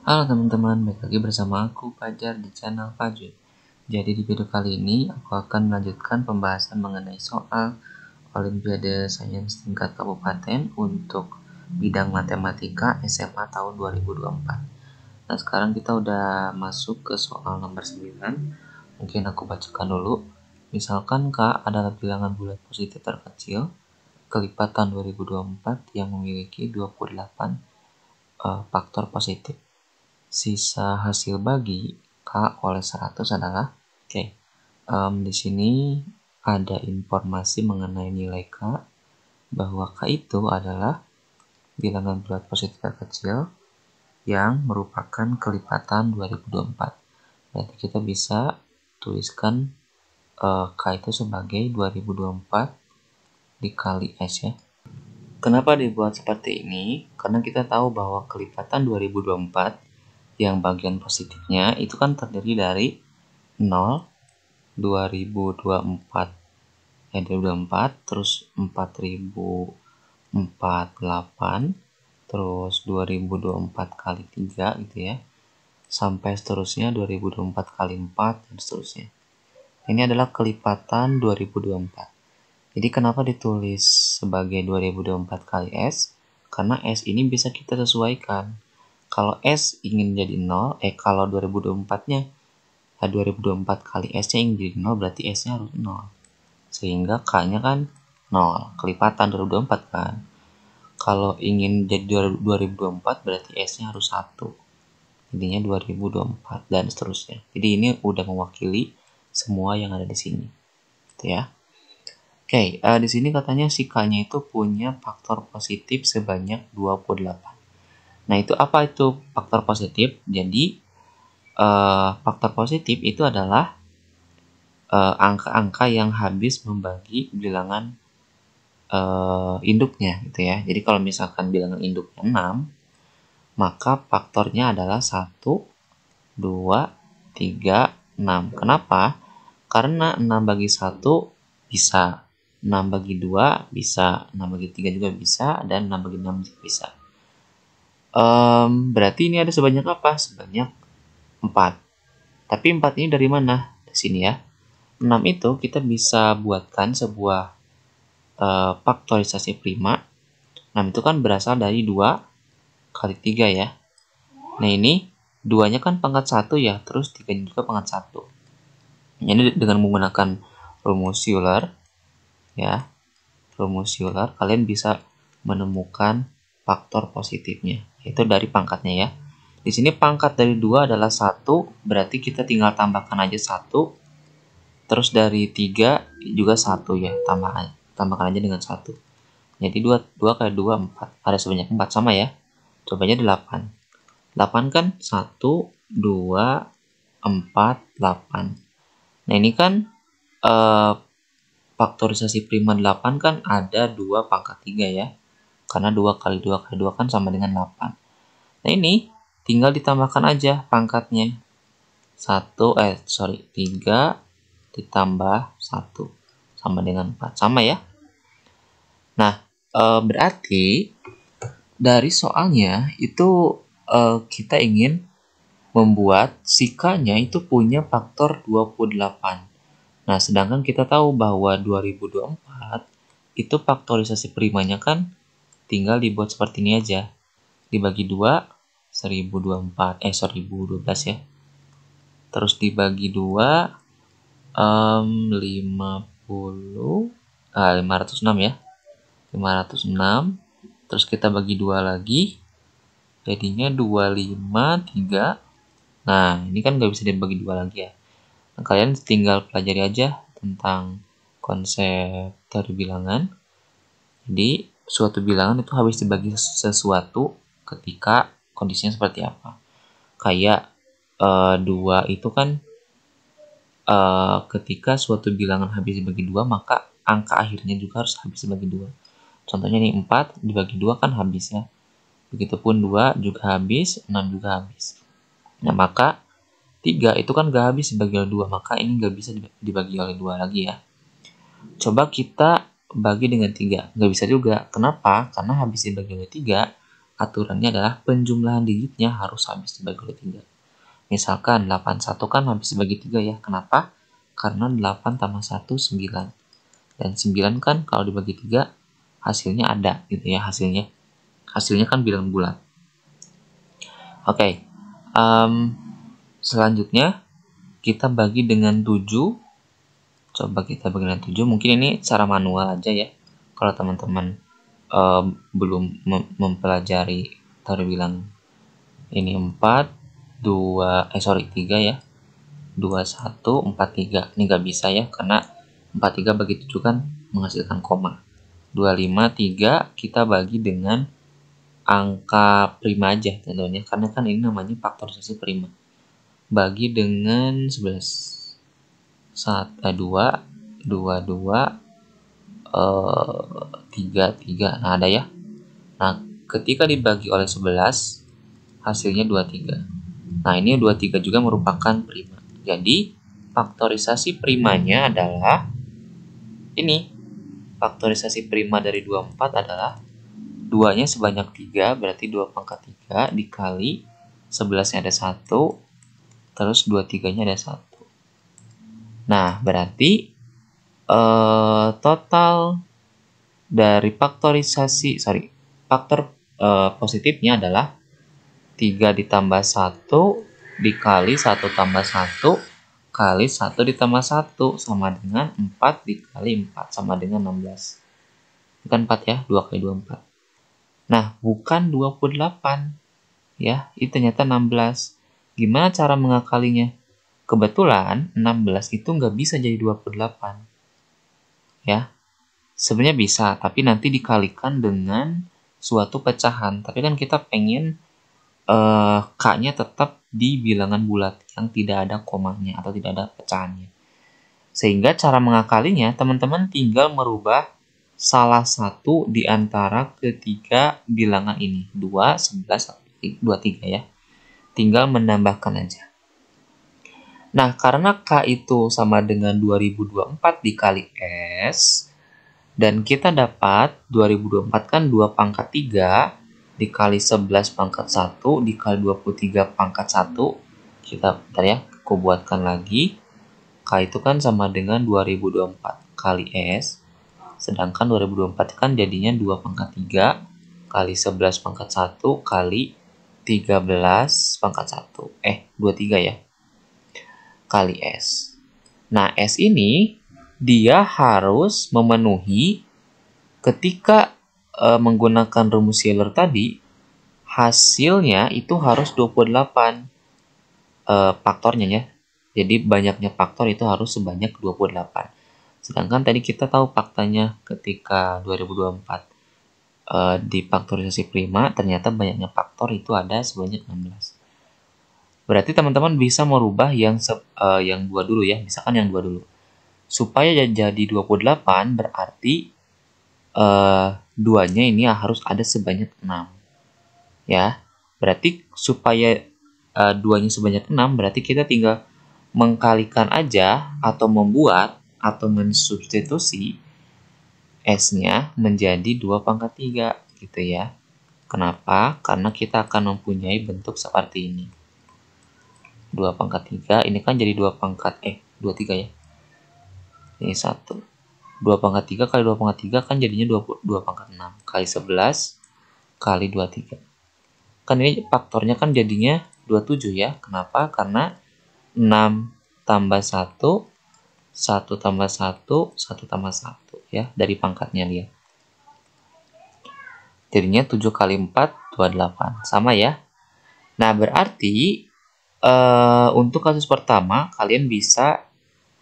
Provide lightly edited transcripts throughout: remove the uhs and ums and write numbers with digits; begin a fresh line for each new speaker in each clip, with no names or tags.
Halo teman-teman, balik lagi bersama aku Fajar di channel Fajud. Jadi di video kali ini aku akan melanjutkan pembahasan mengenai soal Olimpiade Sains tingkat kabupaten untuk bidang matematika SMA tahun 2024. Nah sekarang kita udah masuk ke soal nomor 9. Mungkin aku bacakan dulu. Misalkan K adalah bilangan bulat positif terkecil kelipatan 2024 yang memiliki 28 faktor positif. Sisa hasil bagi K oleh 100 adalah di sini ada informasi mengenai nilai K, bahwa K itu adalah bilangan bulat positif terkecil yang merupakan kelipatan 2024. Berarti kita bisa tuliskan K itu sebagai 2024 dikali S ya. Kenapa dibuat seperti ini? Karena kita tahu bahwa kelipatan 2024 yang bagian positifnya itu kan terdiri dari 0, 2024, 2024, terus 4048, terus 2024 kali 3 gitu ya, sampai seterusnya 2024 kali 4 dan seterusnya. Ini adalah kelipatan 2024. Jadi kenapa ditulis sebagai 2024 kali S? Karena S ini bisa kita sesuaikan. Kalau S ingin jadi 0, kalau 2024-nya 2024 kali S-nya ingin jadi 0, berarti S-nya harus 0. Sehingga K-nya kan 0, kelipatan 2024 kan. Kalau ingin jadi 2024 berarti S-nya harus 1. Jadinya 2024 dan seterusnya. Jadi ini udah mewakili semua yang ada di sini. Gitu ya. Di sini katanya si K-nya itu punya faktor positif sebanyak 28. Nah, itu apa itu faktor positif? Jadi, faktor positif itu adalah angka-angka yang habis membagi bilangan induknya gitu ya. Jadi kalau misalkan bilangan induknya 6, maka faktornya adalah 1, 2, 3, 6. Kenapa? Karena 6 bagi 1 bisa, 6 bagi 2 bisa, 6 bagi 3 juga bisa, dan 6 bagi 6 juga bisa. Berarti ini ada sebanyak apa? Sebanyak 4. Tapi 4 ini dari mana? Di sini ya. 6 itu kita bisa buatkan sebuah faktorisasi prima. 6 itu kan berasal dari 2 kali 3 ya. Nah ini 2-nya kan pangkat 1 ya, terus 3-nya juga pangkat 1. Ini dengan menggunakan rumus Euler ya. Rumus Euler kalian bisa menemukan faktor positifnya, yaitu dari pangkatnya ya. Di sini pangkat dari 2 adalah 1, berarti kita tinggal tambahkan aja 1. Terus dari 3 juga 1 ya, tambahkan aja dengan 1. Jadi 2 kali 2, 4. Ada sebanyak 4 sama ya. Cobanya 8. 8 kan 1, 2, 4, 8. Nah ini kan faktorisasi prima 8 kan ada 2 pangkat 3 ya. Karena 2 kali 2 kali 2 kan sama dengan 8. Nah ini tinggal ditambahkan aja pangkatnya. 3 ditambah 1 sama dengan 4. Sama ya. Nah, berarti dari soalnya itu kita ingin membuat si K-nya itu punya faktor 28. Nah, sedangkan kita tahu bahwa 2024 itu faktorisasi primanya kan tinggal dibuat seperti ini aja. Dibagi 2, 1012 ya. Terus dibagi 2, 506 ya. 506. Terus kita bagi 2 lagi. Jadinya 253. Nah, ini kan nggak bisa dibagi 2 lagi ya. Nah, kalian tinggal pelajari aja tentang konsep teori bilangan. Jadi, suatu bilangan itu habis dibagi sesuatu ketika kondisinya seperti apa. Kayak 2 itu kan ketika suatu bilangan habis dibagi 2, maka angka akhirnya juga harus habis dibagi 2. Contohnya nih 4 dibagi 2 kan habis ya. Begitupun 2 juga habis, 6 juga habis. Nah, maka 3 itu kan gak habis dibagi oleh 2, maka ini gak bisa dibagi oleh 2 lagi ya. Coba kita bagi dengan 3, gak bisa juga. Kenapa? Karena habis dibagi oleh 3, aturannya adalah penjumlahan digitnya harus habis dibagi oleh 3. Misalkan 81 kan habis dibagi 3 ya. Kenapa? Karena 8 tambah 1, 9. Dan 9 kan kalau dibagi 3 hasilnya ada gitu ya, hasilnya. Hasilnya kan bilangan bulat. Oke. Selanjutnya kita bagi dengan 7. Coba kita bagi dengan 7. Mungkin ini secara manual aja ya. Kalau teman-teman belum mempelajari teori bilang, ini 3 ya. 21, 43. Ini nggak bisa ya, karena 43 bagi 7 kan menghasilkan koma. 25, 3 kita bagi dengan angka prima aja tentunya, karena kan ini namanya faktorisasi prima. Bagi dengan 11. 2, 2, 3, 3. Nah, ada ya. Nah, ketika dibagi oleh 11, hasilnya 23. Nah, ini 23 juga merupakan prima. Jadi, faktorisasi primanya adalah ini. Faktorisasi prima dari 24 adalah 2-nya sebanyak 3, berarti 2 pangkat 3 dikali 11-nya ada 1, terus 23-nya ada 1. Nah, berarti total dari faktor positifnya adalah 3 ditambah 1 dikali 1 tambah 1 kali 1 ditambah 1 sama dengan 4 dikali 4 sama dengan 16. Bukan 4 ya, 2 kali 2, 4. Nah, bukan 28 ya, itu ternyata 16. Gimana cara mengakalinya? Kebetulan 16 itu nggak bisa jadi 28 ya. Sebenarnya bisa, tapi nanti dikalikan dengan suatu pecahan. Tapi kan kita pengen K-nya tetap di bilangan bulat yang tidak ada komanya atau tidak ada pecahannya. Sehingga cara mengakalinya, teman-teman tinggal merubah salah satu di antara ketiga bilangan ini. 2, 11, 23 ya. Tinggal menambahkan aja. Nah, karena K itu sama dengan 2024 dikali S, dan kita dapat 2024 kan 2 pangkat 3 dikali 11 pangkat 1 dikali 23 pangkat 1. Kita bentar ya, aku buatkan lagi. K itu kan sama dengan 2024 kali S. Sedangkan 2024 kan jadinya 2 pangkat 3 kali 11 pangkat 1 kali 13 pangkat 1. 23 ya. Kali S. Nah, S ini dia harus memenuhi ketika menggunakan rumus Euler tadi, hasilnya itu harus 28 faktornya ya. Jadi banyaknya faktor itu harus sebanyak 28. Sedangkan tadi kita tahu faktanya ketika 2024 di faktorisasi prima, ternyata banyaknya faktor itu ada sebanyak 16. Berarti teman-teman bisa merubah yang 2 dulu ya, misalkan yang 2 dulu. Supaya jadi 28 berarti 2-nya ini harus ada sebanyak 6. Ya. Berarti supaya 2-nya sebanyak 6 berarti kita tinggal mengkalikan aja atau membuat atau mensubstitusi S-nya menjadi 2 pangkat 3 gitu ya. Kenapa? Karena kita akan mempunyai bentuk seperti ini. 2 pangkat 3 ini kan jadi 2 pangkat 23 ya. Ini 1. 2 pangkat 3 kali 2 pangkat 3 kan jadinya 2 pangkat 6 kali 11 kali 23. Kan ini faktornya kan jadinya 27 ya. Kenapa? Karena 6 tambah 1, 1 tambah 1, 1 tambah 1 ya. Dari pangkatnya lihat. Jadinya 7 kali 4, 28. Sama ya. Nah, berarti untuk kasus pertama kalian bisa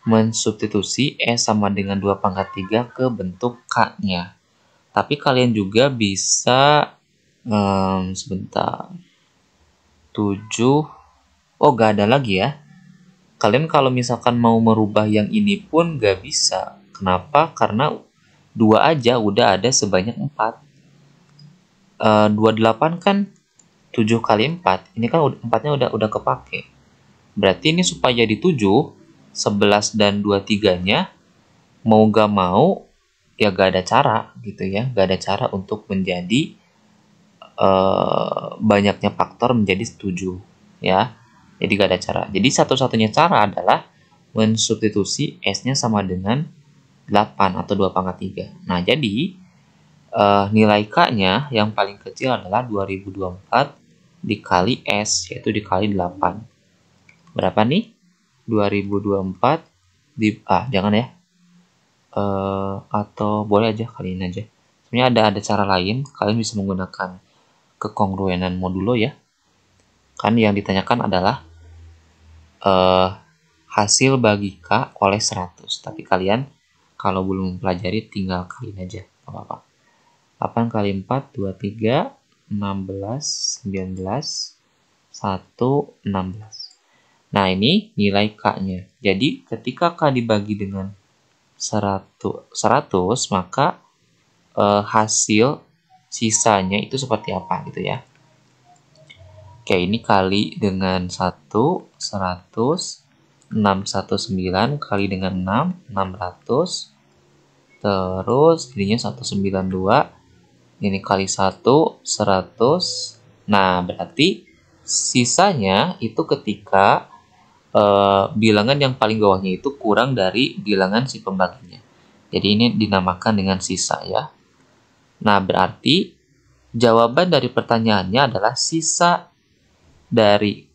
mensubstitusi S sama dengan 2 pangkat 3 ke bentuk K-nya. Tapi kalian juga bisa sebentar. 7. Gak ada lagi ya. Kalian kalau misalkan mau merubah yang ini pun gak bisa. Kenapa? Karena 2 aja udah ada sebanyak 4. 28 kan 7 kali 4. Ini kan 4-nya udah kepake. Berarti ini supaya jadi 7, 11 dan 23-nya mau gak mau ya gak ada cara gitu ya, gak ada cara untuk menjadi banyaknya faktor menjadi 7 ya. Jadi gak ada cara. Jadi satu-satunya cara adalah mensubstitusi S-nya sama dengan 8 atau 2 pangkat 3. Nah, jadi nilai K-nya yang paling kecil adalah 2024 dikali S, yaitu dikali 8. Berapa nih? 2024 jangan ya. Atau boleh aja kaliin aja. Sebenarnya ada cara lain, kalian bisa menggunakan kekongruenan modulo ya. Kan yang ditanyakan adalah hasil bagi K oleh 100. Tapi kalian kalau belum mempelajari tinggal kaliin aja, gak apa-apa. 8 kali 4, 23, 16, 19, 1, 16. Nah, ini nilai K-nya. Jadi, ketika K dibagi dengan 100, maka hasil sisanya itu seperti apa gitu ya. Oke, ini kali dengan 1, 100, 619 kali dengan 6, 600. Terus jadinya 192. Ini kali 1, 100. Nah, berarti sisanya itu ketika bilangan yang paling bawahnya itu kurang dari bilangan si pembaginya. Jadi ini dinamakan dengan sisa ya. Nah, berarti jawaban dari pertanyaannya adalah sisa dari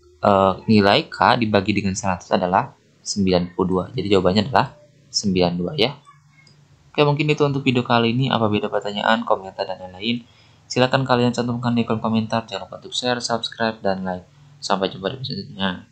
nilai K dibagi dengan 100 adalah 92. Jadi jawabannya adalah 92 ya. Oke, mungkin itu untuk video kali ini. Apabila ada pertanyaan, komentar, dan lain-lain, silakan kalian cantumkan di kolom komentar. Jangan lupa untuk share, subscribe, dan like. Sampai jumpa di video selanjutnya.